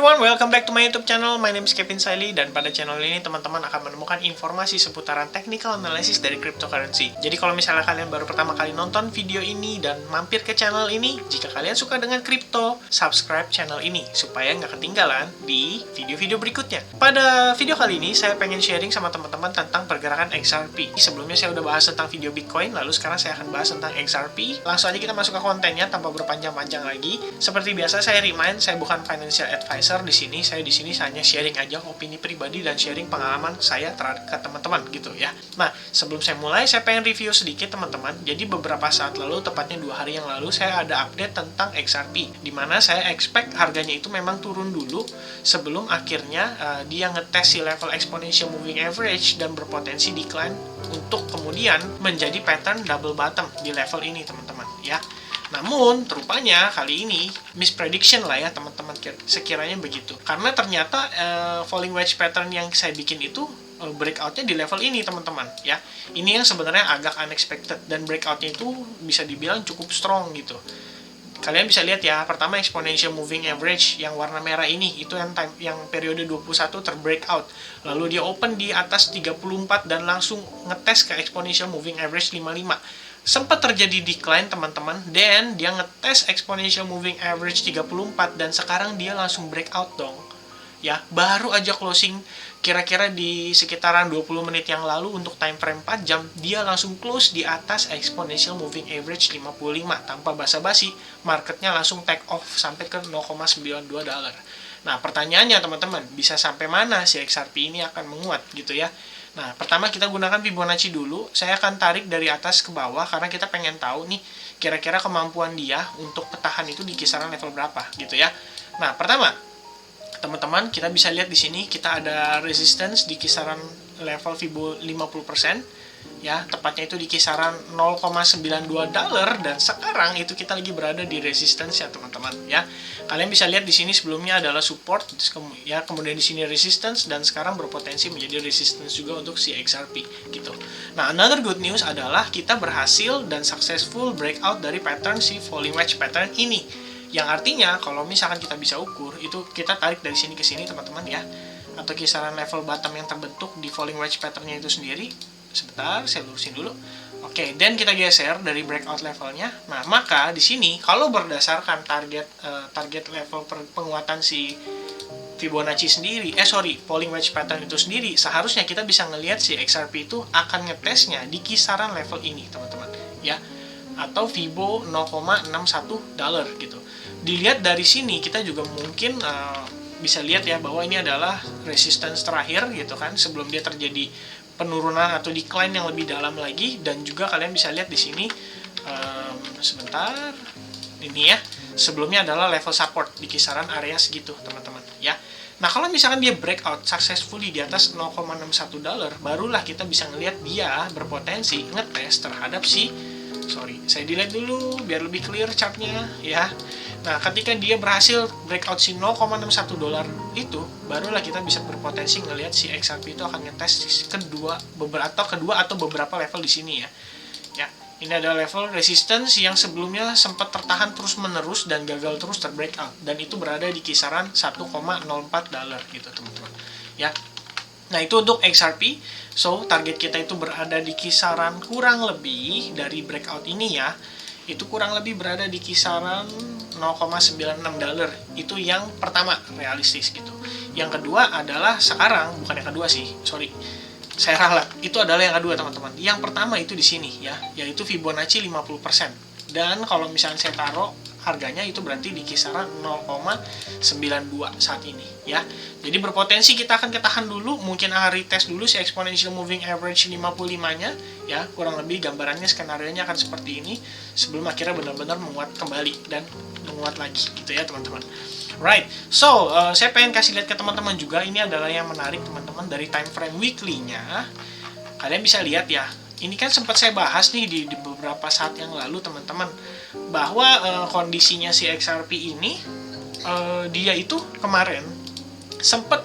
everyone, welcome back to my YouTube channel. My name is Kevin Saili, dan pada channel ini teman-teman akan menemukan informasi seputaran technical analysis dari cryptocurrency. Jadi kalau misalnya kalian baru pertama kali nonton video ini dan mampir ke channel ini, jika kalian suka dengan kripto, subscribe channel ini supaya nggak ketinggalan di video-video berikutnya. Pada video kali ini saya pengen sharing sama teman-teman tentang pergerakan XRP. Sebelumnya saya udah bahas tentang video Bitcoin, lalu sekarang saya akan bahas tentang XRP. Langsung aja kita masuk ke kontennya tanpa berpanjang-panjang lagi. Seperti biasa saya remind, saya bukan financial advisor di sini. Saya di sini hanya sharing aja opini pribadi dan sharing pengalaman saya ke teman-teman gitu ya. Nah, sebelum saya mulai, saya pengen review sedikit teman-teman. Jadi beberapa saat lalu, tepatnya 2 hari yang lalu, saya ada update tentang XRP, di mana saya expect harganya itu memang turun dulu sebelum akhirnya dia ngetes si level exponential moving average dan berpotensi decline untuk kemudian menjadi pattern double bottom di level ini teman-teman ya. Namun, rupanya kali ini misprediction lah ya teman-teman, sekiranya begitu. Karena ternyata falling wedge pattern yang saya bikin itu breakoutnya di level ini teman-teman ya. Ini yang sebenarnya agak unexpected, dan breakoutnya itu bisa dibilang cukup strong gitu. Kalian bisa lihat ya, pertama exponential moving average yang warna merah ini, itu yang periode 21 terbreakout. Lalu dia open di atas 34 dan langsung ngetes ke exponential moving average 55. Sempat terjadi decline teman-teman, dan dia ngetes exponential moving average 34 dan sekarang dia langsung breakout dong. Ya, baru aja closing kira-kira di sekitaran 20 menit yang lalu untuk time frame 4 jam, dia langsung close di atas exponential moving average 55 tanpa basa-basi. Marketnya langsung take off sampai ke 0,92 dolar. Nah, pertanyaannya teman-teman, bisa sampai mana si XRP ini akan menguat gitu ya? Nah, pertama kita gunakan Fibonacci dulu. Saya akan tarik dari atas ke bawah karena kita pengen tahu nih kira-kira kemampuan dia untuk bertahan itu di kisaran level berapa gitu ya. Nah, pertama teman-teman, kita bisa lihat di sini kita ada resistance di kisaran level Fibo 50% ya, tepatnya itu di kisaran 0,92 dolar, dan sekarang itu kita lagi berada di resistance ya teman-teman ya. Kalian bisa lihat di sini sebelumnya adalah support ya, kemudian di sini resistance, dan sekarang berpotensi menjadi resistance juga untuk si XRP gitu. Nah, another good news adalah kita berhasil dan successful breakout dari pattern si falling wedge pattern ini. Yang artinya kalau misalkan kita bisa ukur, itu kita tarik dari sini ke sini teman-teman ya, atau kisaran level bottom yang terbentuk di falling wedge patternnya itu sendiri. Sebentar, saya lurusin dulu. Oke, dan kita geser dari breakout levelnya. Nah, maka di sini kalau berdasarkan target level penguatan si Fibonacci sendiri, falling wedge pattern itu sendiri, seharusnya kita bisa ngelihat si XRP itu akan ngetesnya di kisaran level ini, teman-teman, ya, atau Fibo 0,61 dolar gitu. Dilihat dari sini kita juga mungkin bisa lihat ya bahwa ini adalah resistance terakhir gitu kan, sebelum dia terjadi penurunan atau decline yang lebih dalam lagi. Dan juga kalian bisa lihat di sini sebentar, ini ya, sebelumnya adalah level support di kisaran area segitu teman-teman ya. Nah, kalau misalkan dia breakout successfully di atas 0,61 dolar, barulah kita bisa ngelihat dia berpotensi ngetes terhadap saya delete dulu biar lebih clear chartnya ya. Nah, ketika dia berhasil breakout si 0,61 dolar itu, barulah kita bisa berpotensi ngelihat si XRP itu akan ngetes kedua atau beberapa level di sini ya. Ya, ini ada level resistance yang sebelumnya sempat tertahan terus-menerus dan gagal terus terbreakout, dan itu berada di kisaran 1,04 dolar gitu teman-teman. Ya. Nah, itu untuk XRP. So, target kita itu berada di kisaran kurang lebih dari breakout ini ya. Itu kurang lebih berada di kisaran 0,96 dolar. Itu yang pertama, realistis gitu. Yang kedua adalah sekarang, bukan yang kedua sih, saya ralat. Itu adalah yang kedua, teman-teman. Yang pertama itu di sini ya, yaitu Fibonacci 50%. Dan kalau misalnya saya taruh harganya itu berarti di kisaran 0,92 saat ini ya. Jadi berpotensi kita akan ketahan dulu, mungkin akan retest dulu si exponential moving average 55-nya ya. Kurang lebih gambarannya, skenario-nya akan seperti ini sebelum akhirnya benar-benar menguat kembali dan menguat lagi gitu ya teman-teman. Right, so saya pengen kasih lihat ke teman-teman juga, ini adalah yang menarik teman-teman dari time frame weekly-nya. Kalian bisa lihat ya, ini kan sempat saya bahas nih di beberapa saat yang lalu teman-teman, bahwa kondisinya si XRP ini dia itu kemarin sempat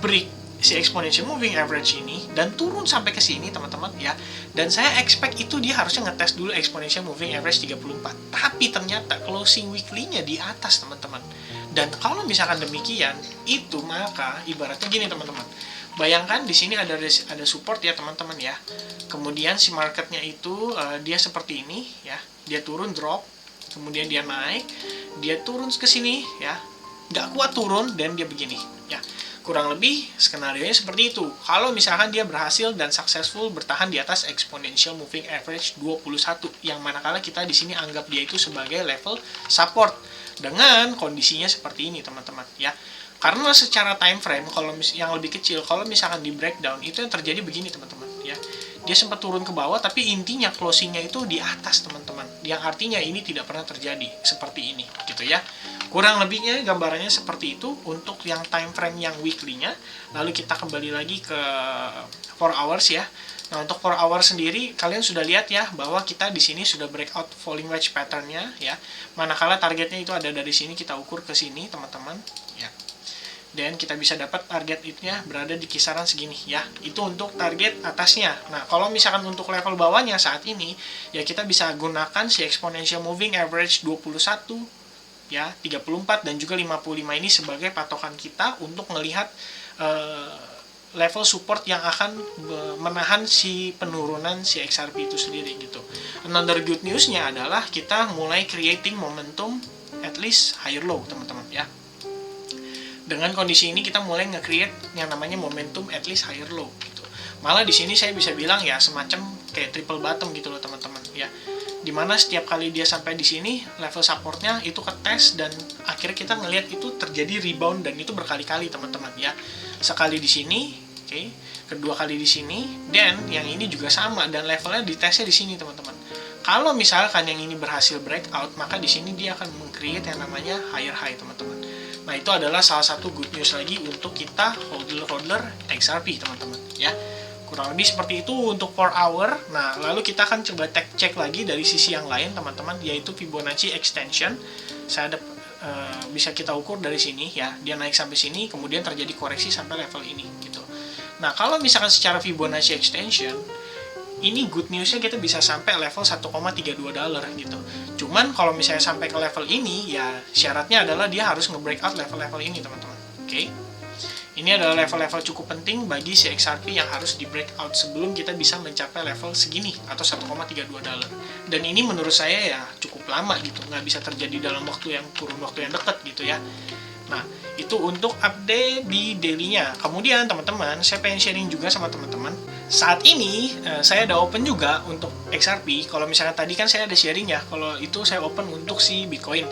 break si exponential moving average ini dan turun sampai ke sini teman-teman ya. Dan saya expect itu dia harusnya ngetes dulu exponential moving average 34. Tapi ternyata closing weekly-nya di atas teman-teman. Dan kalau misalkan demikian, itu maka ibaratnya gini teman-teman. Bayangkan di sini ada support ya teman-teman ya. Kemudian si marketnya itu dia seperti ini ya. Dia turun drop, kemudian dia naik, dia turun ke sini ya. Nggak kuat turun dan dia begini ya. Kurang lebih skenario-nya seperti itu. Kalau misalkan dia berhasil dan successful bertahan di atas exponential moving average 21, yang manakala kita di sini anggap dia itu sebagai level support dengan kondisinya seperti ini teman-teman ya. Karena secara time frame kalau yang lebih kecil, kalau misalkan di breakdown itu yang terjadi begini teman-teman ya. Dia sempat turun ke bawah tapi intinya closingnya itu di atas teman-teman. Yang artinya ini tidak pernah terjadi seperti ini gitu ya. Kurang lebihnya gambarannya seperti itu untuk yang time frame yang weekly-nya. Lalu kita kembali lagi ke 4 hours ya. Nah, untuk 4 hours sendiri kalian sudah lihat ya bahwa kita di sini sudah breakout falling wedge pattern-nya ya. Manakala targetnya itu ada dari sini, kita ukur ke sini teman-teman ya. Dan kita bisa dapat target itu-nya berada di kisaran segini ya. Itu untuk target atasnya. Nah, kalau misalkan untuk level bawahnya saat ini ya kita bisa gunakan si exponential moving average 21 ya, 34 dan juga 55 ini sebagai patokan kita untuk melihat level support yang akan menahan si penurunan si XRP itu sendiri gitu. Another good news-nya adalah kita mulai creating momentum at least higher low teman-teman ya. Dengan kondisi ini kita mulai nge-create yang namanya momentum at least higher low gitu. Malah di sini saya bisa bilang ya semacam kayak triple bottom gitu loh teman-teman ya. Dimana setiap kali dia sampai di sini level supportnya itu ketes dan akhirnya kita ngelihat itu terjadi rebound dan itu berkali-kali teman-teman ya. Sekali di sini, oke, kedua kali di sini, dan yang ini juga sama dan levelnya di tesnya di sini teman-teman. Kalau misalkan yang ini berhasil breakout, maka di sini dia akan meng-create yang namanya higher high teman-teman. Nah, itu adalah salah satu good news lagi untuk kita holder XRP teman-teman ya. Kurang lebih seperti itu untuk 4 hour. Nah, lalu kita akan coba cek lagi dari sisi yang lain teman-teman, yaitu Fibonacci extension. Saya ada bisa kita ukur dari sini ya. Dia naik sampai sini, kemudian terjadi koreksi sampai level ini gitu. Nah, kalau misalkan secara Fibonacci extension, ini good newsnya kita bisa sampai level 1,32 dolar gitu. Cuman kalau misalnya sampai ke level ini, ya syaratnya adalah dia harus nge-breakout level-level ini teman-teman. Oke? Ini adalah level-level cukup penting bagi si XRP yang harus di breakout sebelum kita bisa mencapai level segini atau 1,32 dolar. Dan ini menurut saya ya cukup lama gitu, nggak bisa terjadi dalam kurun waktu yang dekat gitu ya. Nah, itu untuk update di daily-nya. Kemudian teman-teman, saya pengen sharing juga sama teman-teman. Saat ini saya ada open juga untuk XRP. Kalau misalnya tadi kan saya ada sharing ya, kalau itu saya open untuk si Bitcoin.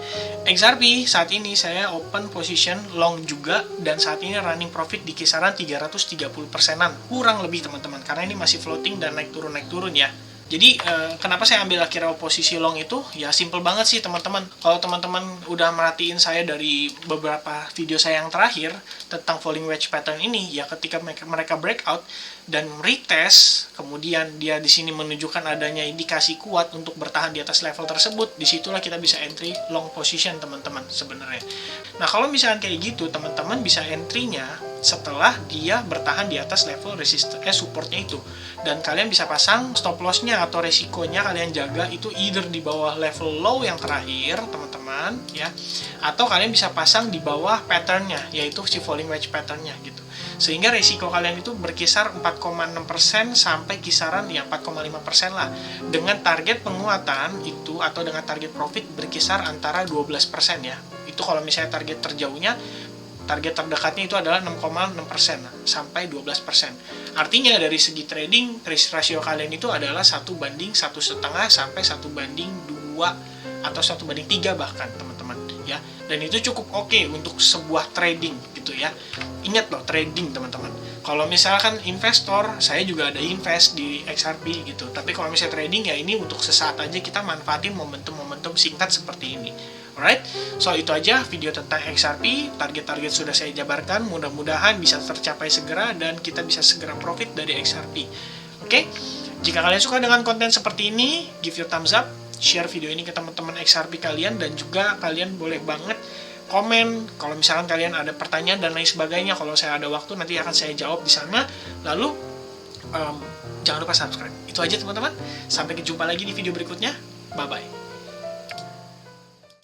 XRP saat ini saya open position long juga dan saat ini running profit di kisaran 330%-an. Kurang lebih teman-teman, karena ini masih floating dan naik turun ya. Jadi kenapa saya ambil akhirnya posisi long itu? Ya simple banget sih teman-teman. Kalau teman-teman udah merhatiin saya dari beberapa video saya yang terakhir tentang falling wedge pattern ini, ya ketika mereka breakout dan retest, kemudian dia di sini menunjukkan adanya indikasi kuat untuk bertahan di atas level tersebut, disitulah kita bisa entry long position teman-teman sebenarnya. Nah, kalau misalnya kayak gitu, teman-teman bisa entry-nya setelah dia bertahan di atas level supportnya itu, dan kalian bisa pasang stop loss-nya atau resikonya kalian jaga itu either di bawah level low yang terakhir teman-teman ya, atau kalian bisa pasang di bawah pattern-nya, yaitu si falling wedge pattern-nya gitu, sehingga resiko kalian itu berkisar 4,6% sampai kisaran ya 4,5% lah, dengan target penguatan itu atau dengan target profit berkisar antara 12% ya. Itu kalau misalnya target terjauhnya, target terdekatnya itu adalah 6,6% sampai 12%. Artinya dari segi trading, risk ratio kalian itu adalah 1:1,5 sampai 1:2 atau 1:3 bahkan teman-teman ya. Dan itu cukup oke untuk sebuah trading gitu ya. Ingat loh, trading teman-teman. Kalau misalkan investor, saya juga ada invest di XRP gitu. Tapi kalau misalnya trading ya ini untuk sesaat aja, kita manfaatin momentum-momentum singkat seperti ini. Alright, so itu aja video tentang XRP. Target-target sudah saya jabarkan, mudah-mudahan bisa tercapai segera dan kita bisa segera profit dari XRP. Oke, jika kalian suka dengan konten seperti ini, give your thumbs up, share video ini ke teman-teman XRP kalian, dan juga kalian boleh banget komen kalau misalkan kalian ada pertanyaan dan lain sebagainya. Kalau saya ada waktu nanti akan saya jawab di sana. Lalu jangan lupa subscribe. Itu aja teman-teman. Sampai jumpa lagi di video berikutnya. Bye bye.